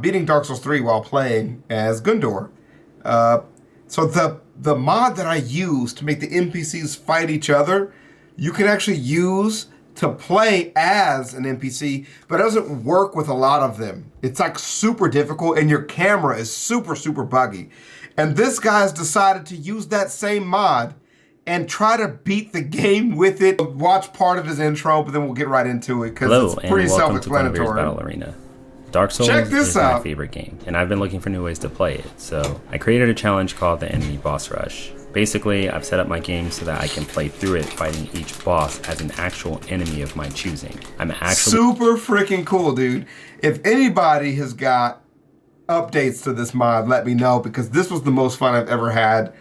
beating Dark Souls 3 while playing as Gundor. So the mod that I use to make the NPCs fight each other, you can actually use to play as an NPC, but it doesn't work with a lot of them. It's like super difficult and your camera is super, super buggy. And this guy's decided to use that same mod and try to beat the game with it. Watch part of his intro, but then we'll get right into it because it's pretty self-explanatory. Battle Arena. Dark Souls is my favorite game, and I've been looking for new ways to play it, so I created a challenge called the Enemy Boss Rush. Basically, I've set up my game so that I can play through it fighting each boss as an actual enemy of my choosing. I'm actually super freaking cool, dude. If anybody has got updates to this mod, let me know, because this was the most fun I've ever had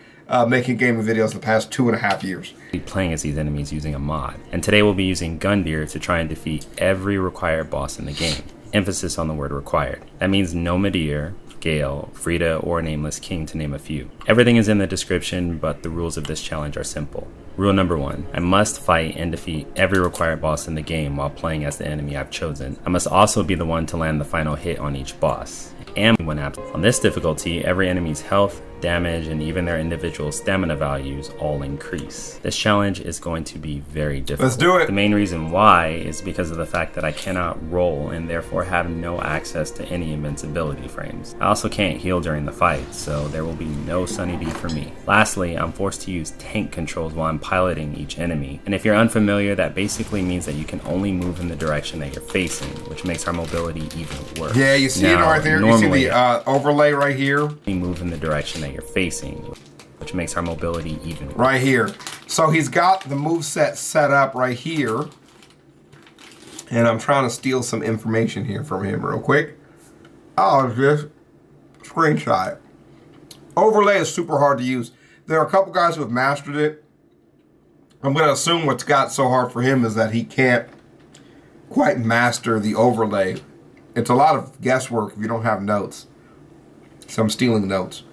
making gaming videos the past 2.5 years. Playing as these enemies using a mod, and today we'll be using Gundyr to try and defeat every required boss in the game. Emphasis on the word required. That means no Midir, Gale, Frida, or Nameless King, to name a few. Everything is in the description, but the rules of this challenge are simple. Rule number 1, I must fight and defeat every required boss in the game while playing as the enemy I've chosen. I must also be the one to land the final hit on each boss. And when absent. On this difficulty, every enemy's health, damage, and even their individual stamina values all increase. This challenge is going to be very difficult. Let's do it. The main reason why is because of the fact that I cannot roll and therefore have no access to any invincibility frames. I also can't heal during the fight, so there will be no Sunny D for me. Lastly, I'm forced to use tank controls while I'm piloting each enemy. And if you're unfamiliar, that basically means that you can only move in the direction that you're facing, which makes our mobility even worse. Yeah, you see it right there? You see the overlay right here? We move in the direction that you're facing, which makes our mobility even worse. Right here. So he's got the moveset set up right here. And I'm trying to steal some information here from him real quick. Oh, just screenshot. Overlay is super hard to use. There are a couple guys who have mastered it. I'm going to assume what's got so hard for him is that he can't quite master the overlay. It's a lot of guesswork if you don't have notes. So I'm stealing notes.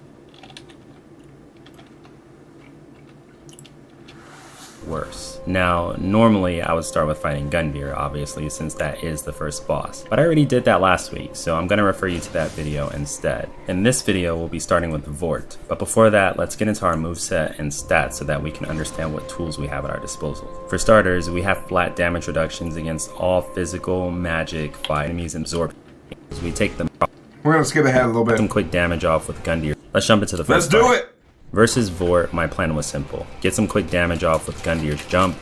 Worse. Now, normally I would start with fighting Gundyr, obviously, since that is the first boss. But I already did that last week, so I'm going to refer you to that video instead. In this video, we'll be starting with Vordt. But before that, let's get into our moveset and stats so that we can understand what tools we have at our disposal. For starters, we have flat damage reductions against all physical, magic, fire enemies, and absorb. We take them. We're going to skip ahead a little bit. Some quick damage off with Gundyr. Let's jump into the first Let's do part. it! Versus Vordt, my plan was simple. Get some quick damage off with Gundyr's jump,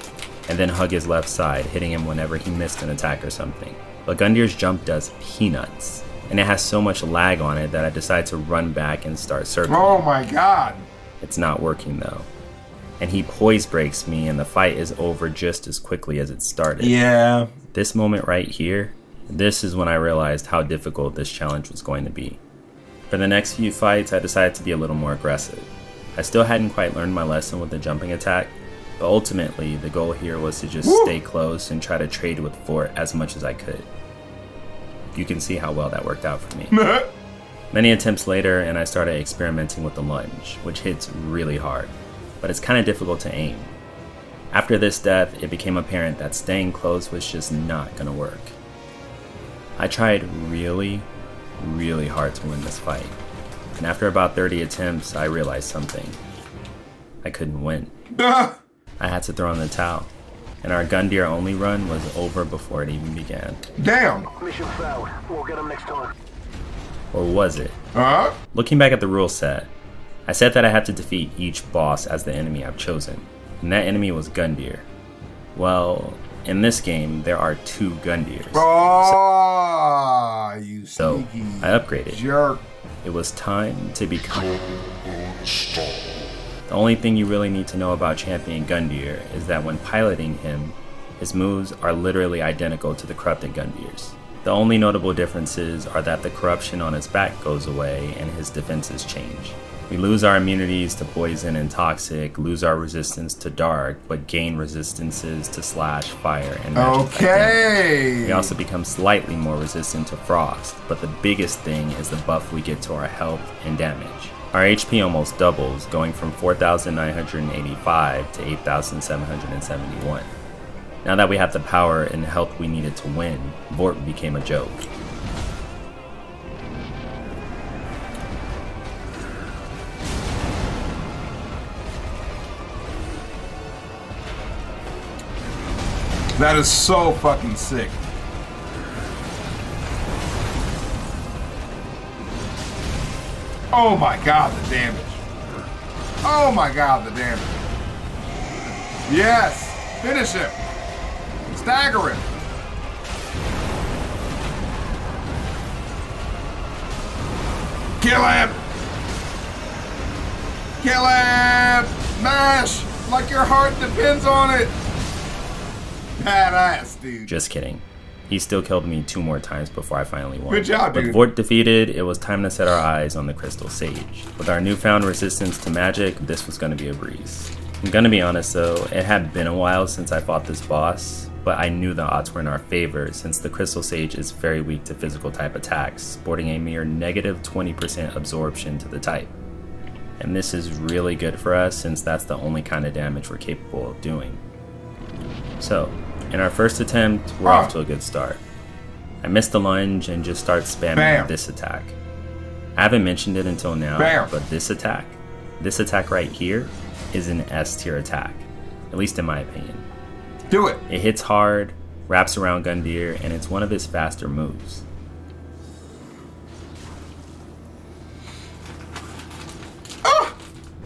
and then hug his left side, hitting him whenever he missed an attack or something. But Gundyr's jump does peanuts, and it has so much lag on it that I decided to run back and start circling. Oh my god! It's not working though. And he poise breaks me, and the fight is over just as quickly as it started. Yeah. This moment right here, this is when I realized how difficult this challenge was going to be. For the next few fights, I decided to be a little more aggressive. I still hadn't quite learned my lesson with the jumping attack, but ultimately the goal here was to just stay close and try to trade with Vordt as much as I could. You can see how well that worked out for me. Many attempts later, and I started experimenting with the lunge, which hits really hard, but it's kind of difficult to aim. After this death, it became apparent that staying close was just not going to work. I tried really hard to win this fight. And after about 30 attempts, I realized something. I couldn't win. I had to throw in the towel. And our Gundyr only run was over before it even began. Damn! Mission failed. We'll get him next time. Or was it? Looking back at the rule set, I said that I had to defeat each boss as the enemy I've chosen. And that enemy was Gundyr. Well, in this game, there are 2 Gundyrs. Oh, you so sneaky I upgraded. jerk. It was time to become. The only thing you really need to know about Champion Gundyr is that when piloting him, his moves are literally identical to the corrupted Gundyr's. The only notable differences are that the corruption on his back goes away and his defenses change. We lose our immunities to poison and toxic, lose our resistance to dark, but gain resistances to slash, fire, and magic. Okay. We also become slightly more resistant to frost, but the biggest thing is the buff we get to our health and damage. Our HP almost doubles, going from 4,985 to 8,771. Now that we have the power and health we needed to win, Vordt became a joke. That is so fucking sick. Oh my god, the damage. Oh my god, the damage. Yes! Finish him! Stagger him! Kill him! Kill him! Mash! Like your heart depends on it! Badass, dude. Just kidding. He still killed me 2 more times before I finally won. Good job, dude. With Vordt defeated, it was time to set our eyes on the Crystal Sage. With our newfound resistance to magic, this was going to be a breeze. I'm gonna be honest though, it had been a while since I fought this boss, but I knew the odds were in our favor since the Crystal Sage is very weak to physical type attacks, sporting a mere negative 20% absorption to the type. And this is really good for us since that's the only kind of damage we're capable of doing. So, in our first attempt, we're off to a good start. I missed the lunge and just start spamming this attack. I haven't mentioned it until now, but this attack right here, is an S tier attack, at least in my opinion. Do it! It hits hard, wraps around Gundyr, and it's one of his faster moves.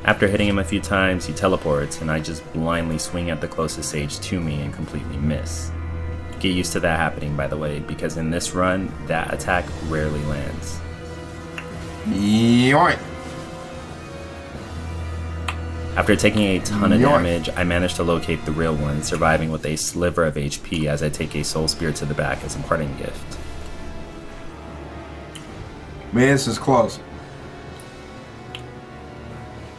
After hitting him a few times, he teleports, and I just blindly swing at the closest sage to me and completely miss. Get used to that happening, by the way, because in this run, that attack rarely lands. Yoink! After taking a ton of damage, I managed to locate the real one, surviving with a sliver of HP as I take a soul spear to the back as a parting gift. Man, this is close.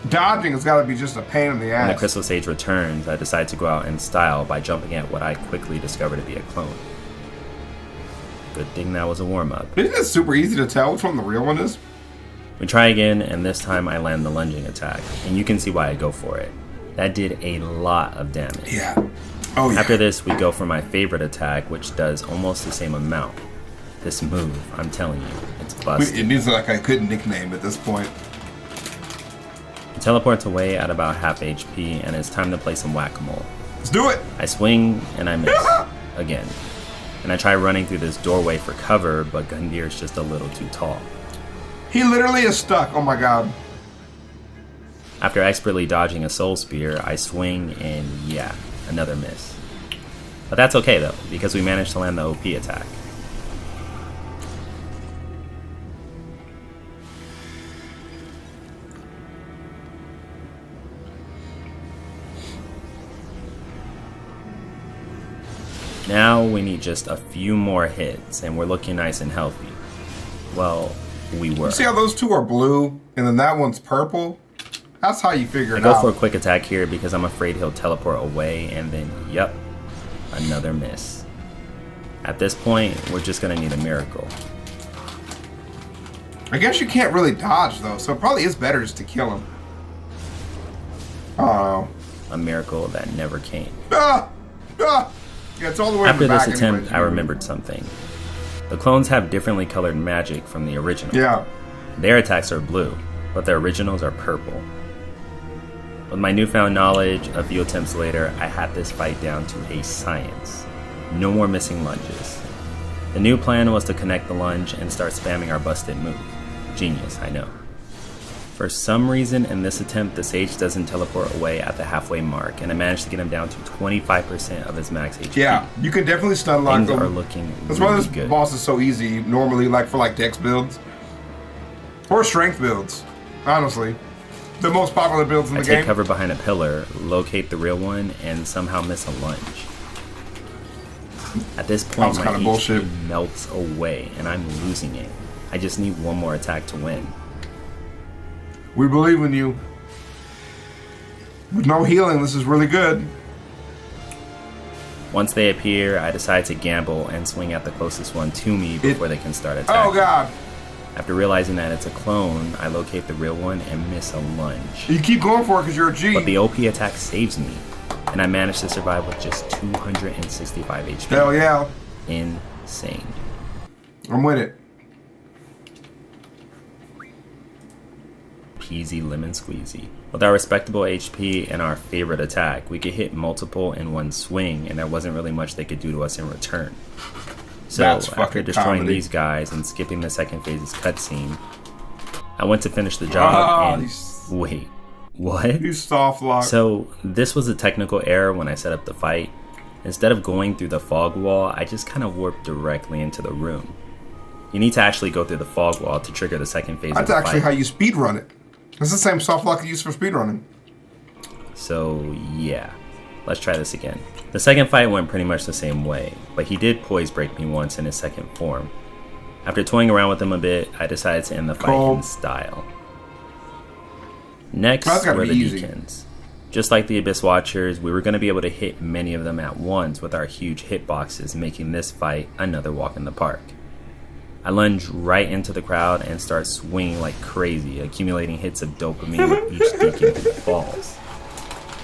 Dodging has got to be just a pain in the ass. When the Crystal Sage returns, I decide to go out in style by jumping at what I quickly discover to be a clone. Good thing that was a warm-up. Isn't it super easy to tell which one the real one is? We try again, and this time I land the lunging attack, and you can see why I go for it. That did a lot of damage. Yeah. Oh, yeah. After this, we go for my favorite attack, which does almost the same amount. This move, I'm telling you, it's busted. It needs like I couldn't nickname at this point. He teleports away at about half HP, and it's time to play some whack-a-mole. Let's do it! I swing, and I miss. Again. And I try running through this doorway for cover, but Gundyr is just a little too tall. He literally is stuck. Oh my god. After expertly dodging a soul spear, I swing and yeah, another miss. But that's okay though, because we managed to land the OP attack. Now we need just a few more hits and we're looking nice and healthy. Well, we were. You see how those two are blue and then that one's purple? That's how you figure it out. I out. go for a quick attack here because I'm afraid he'll teleport away and then, yep, another miss. At this point, we're just gonna need a miracle. I guess you can't really dodge though, so it probably is better just to kill him. Oh. A miracle that never came. Ah! Ah! Yeah, it's all the way After in the this back attempt, anyway. I remembered something. The clones have differently colored magic from the original. Yeah. Their attacks are blue, but their originals are purple. With my newfound knowledge, a few attempts later, I had this fight down to a science. No more missing lunges. The new plan was to connect the lunge and start spamming our busted move. Genius, I know. For some reason, in this attempt, the Sage doesn't teleport away at the halfway mark, and I managed to get him down to 25% of his max HP. Yeah, you can definitely stun lock Things them. are looking That's really why this good. boss is so easy, normally, like for like dex builds. Or strength builds, honestly. The most popular builds in the I game. take cover behind a pillar, locate the real one, and somehow miss a lunge. At this point, my HP bullshit. melts away, and I'm losing it. I just need one more attack to win. We believe in you. With no healing, this is really good. Once they appear, I decide to gamble and swing at the closest one to me before they can start attacking. Oh god. After realizing that it's a clone, I locate the real one and miss a lunge. You keep going for it because you're a G. But the OP attack saves me, and I managed to survive with just 265 HP. Hell yeah. Insane. I'm with it. peasy lemon squeezy. With our respectable HP and our favorite attack, we could hit multiple in one swing, and there wasn't really much they could do to us in return. So after destroying these guys and skipping the second phase's cutscene, I went to finish the job and wait, what? You soft lock. So this was a technical error when I set up the fight. Instead of going through the fog wall, I just kind of warped directly into the room. You need to actually go through the fog wall to trigger the second phase of the fight. That's actually how you speedrun it. It's the same soft lock you use for speedrunning. So yeah, let's try this again. The second fight went pretty much the same way, but he did poise break me once in his second form. After toying around with him a bit, I decided to end the fight in style. Next were the Deacons. Just like the Abyss Watchers, we were going to be able to hit many of them at once with our huge hitboxes, making this fight another walk in the park. I lunge right into the crowd and start swinging like crazy, accumulating hits of dopamine with each Deacon who falls.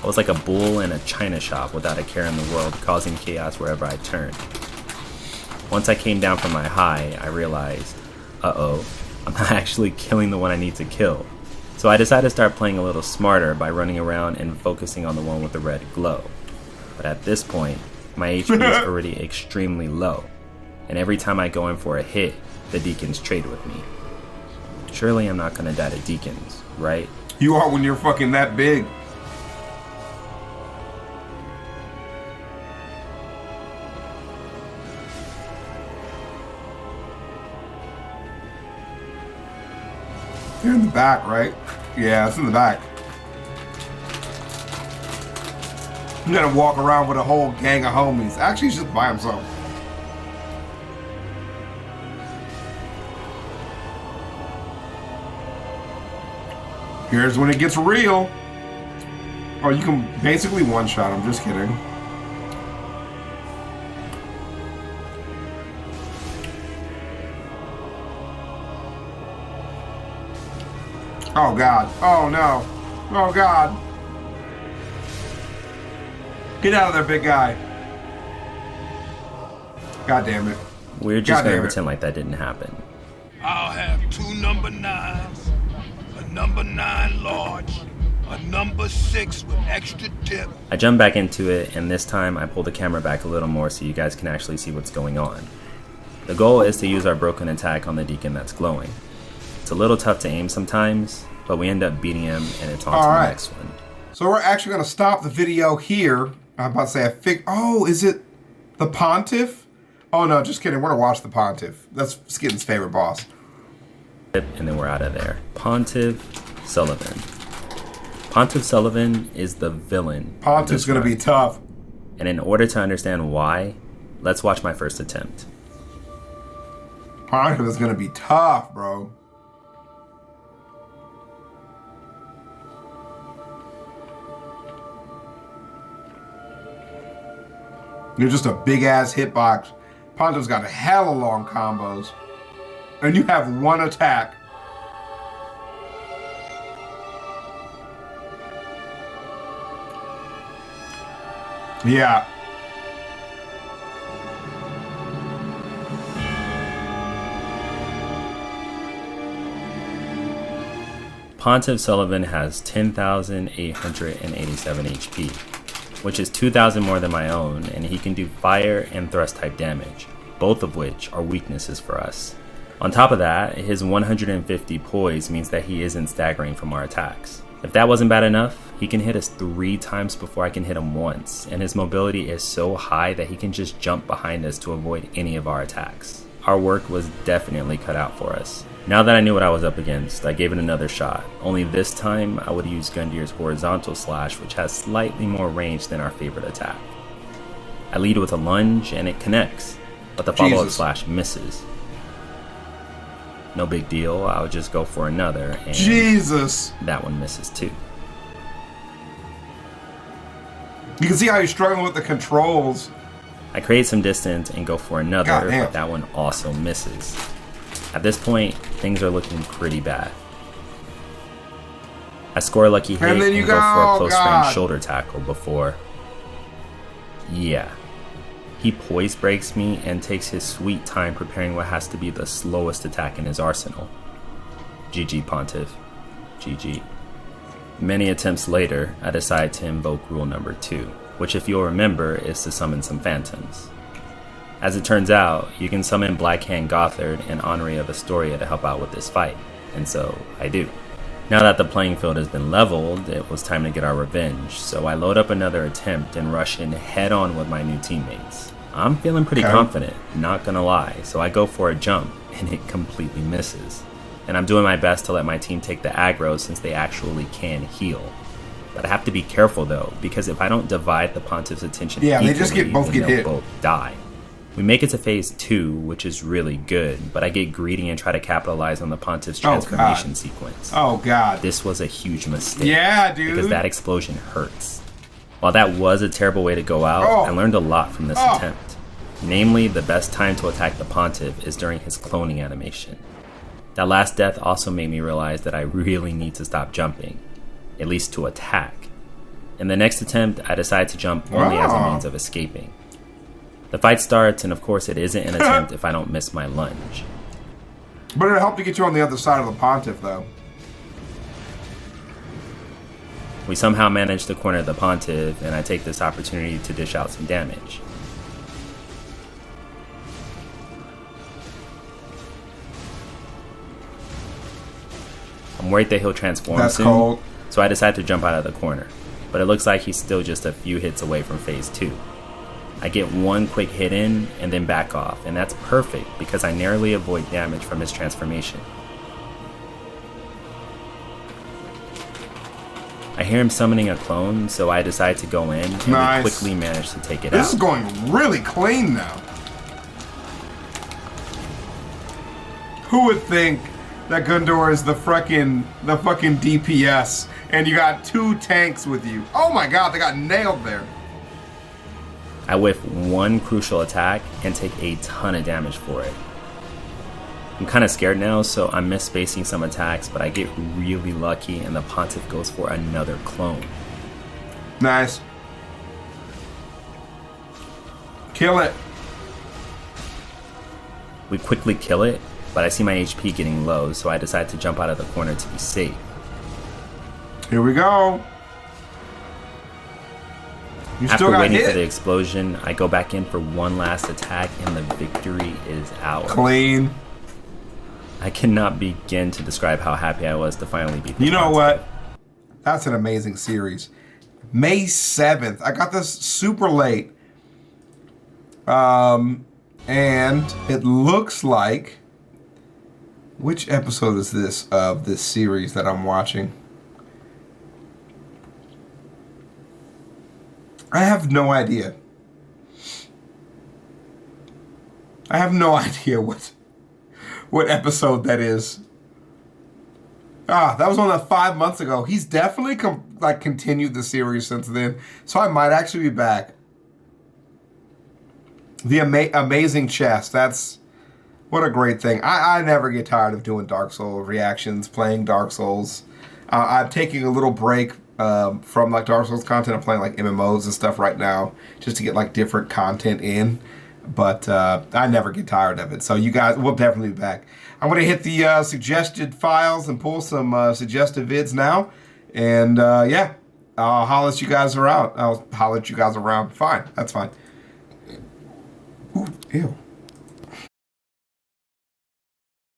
I was like a bull in a china shop without a care in the world, causing chaos wherever I turned. Once I came down from my high, I realized, uh-oh, I'm not actually killing the one I need to kill. So I decided to start playing a little smarter by running around and focusing on the one with the red glow. But at this point, my HP is already extremely low, and every time I go in for a hit, the Deacons trade with me. Surely I'm not gonna die to Deacons, right? You are when you're fucking that big. You're in the back, right? Yeah, it's in the back. You gotta walk around with a whole gang of homies. Actually, he's just by himself. Here's when it gets real. Oh, you can basically one-shot him. Just kidding. Oh, God. Oh, no. Oh, God. Get out of there, big guy. God damn it. We're just going to pretend like that didn't happen. I'll have 2 number 9s, a number 9 large, a number 6 with extra dip. I jump back into it, and this time I pull the camera back a little more so you guys can actually see what's going on. The goal is to use our broken attack on the Deacon that's glowing. It's a little tough to aim sometimes, but we end up beating him, and it's on to the next one. So we're actually going to stop the video here. I'm about to say oh, is it the Pontiff? Oh, no, just kidding. We're going to watch the Pontiff. That's Skitten's favorite boss. And then we're out of there. Pontiff Sulyvahn. Pontiff Sulyvahn is the villain. Pontiff's going to be tough. And in order to understand why, let's watch my first attempt. Pontiff is going to be tough, bro. You're just a big-ass hitbox. Pontiff's got a hella long combos. And you have one attack. Yeah. Pontiff Sulyvahn has 10,887 HP, which is 2,000 more than my own, and he can do fire and thrust type damage, both of which are weaknesses for us. On top of that, his 150 poise means that he isn't staggering from our attacks. If that wasn't bad enough, he can hit us 3 times before I can hit him once, and his mobility is so high that he can just jump behind us to avoid any of our attacks. Our work was definitely cut out for us. Now that I knew what I was up against, I gave it another shot, only this time I would use Gundir's horizontal slash, which has slightly more range than our favorite attack. I lead with a lunge and it connects, but the follow-up slash misses. No big deal, I'll just go for another, and that one misses too. You can see how you're struggling with the controls. I create some distance and go for another, but that one also misses. At this point, things are looking pretty bad. I score a lucky hit and go for a close range shoulder tackle before... Yeah. He poise breaks me and takes his sweet time preparing what has to be the slowest attack in his arsenal. GG, Pontiff. GG. Many attempts later, I decide to invoke rule number 2, which if you'll remember is to summon some phantoms. As it turns out, you can summon Blackhand Gothard and Honoree of Astoria to help out with this fight, and so I do. Now that the playing field has been leveled, it was time to get our revenge, so I load up another attempt and rush in head on with my new teammates. I'm feeling pretty confident, not gonna lie, so I go for a jump, and it completely misses. And I'm doing my best to let my team take the aggro since they actually can heal. But I have to be careful though, because if I don't divide the Pontiff's attention equally, they just get hit. Both die. We make it to phase 2, which is really good, but I get greedy and try to capitalize on the Pontiff's transformation sequence. Oh god. This was a huge mistake. Yeah, dude. Because that explosion hurts. While that was a terrible way to go out, I learned a lot from this attempt. Namely, the best time to attack the Pontiff is during his cloning animation. That last death also made me realize that I really need to stop jumping, at least to attack. In the next attempt, I decide to jump only as a means of escaping. The fight starts, and of course it isn't an attempt if I don't miss my lunge. But it helped to get you on the other side of the Pontiff, though. We somehow manage to corner the Pontiff, and I take this opportunity to dish out some damage. I'm worried that he'll transform soon, so I decide to jump out of the corner, but it looks like he's still just a few hits away from phase 2. I get one quick hit in and then back off, and that's perfect because I narrowly avoid damage from his transformation. I hear him summoning a clone, so I decide to go in and we quickly manage to take it out. This is going really clean now. Who would think that Gundor is the fucking DPS and you got 2 tanks with you? Oh my god, they got nailed there. I whiff one crucial attack and take a ton of damage for it. I'm kind of scared now, so I'm misspacing some attacks, but I get really lucky and the Pontiff goes for another clone. Nice. Kill it. We quickly kill it, but I see my HP getting low, so I decide to jump out of the corner to be safe. Here we go. After waiting for the explosion, I go back in for one last attack, and the victory is ours. Clean. I cannot begin to describe how happy I was to finally beat the You know Pontiff. what? That's an amazing series. May 7th. I got this super late. And it looks like... Which episode is this of this series that I'm watching? I have no idea. I have no idea what episode that is. That was on 5 months ago. He's definitely continued the series since then, so I might actually be back. The amazing chest. That's what a great thing. I never get tired of doing Dark Souls reactions, playing Dark Souls. I'm taking a little break from Dark Souls content. I'm playing MMOs and stuff right now just to get different content in. But I never get tired of it. So you guys, we'll definitely be back. I'm going to hit the suggested files and pull some suggested vids now. And yeah, I'll holler at you guys around. I'll holler at you guys around. Fine. That's fine. Ooh, ew.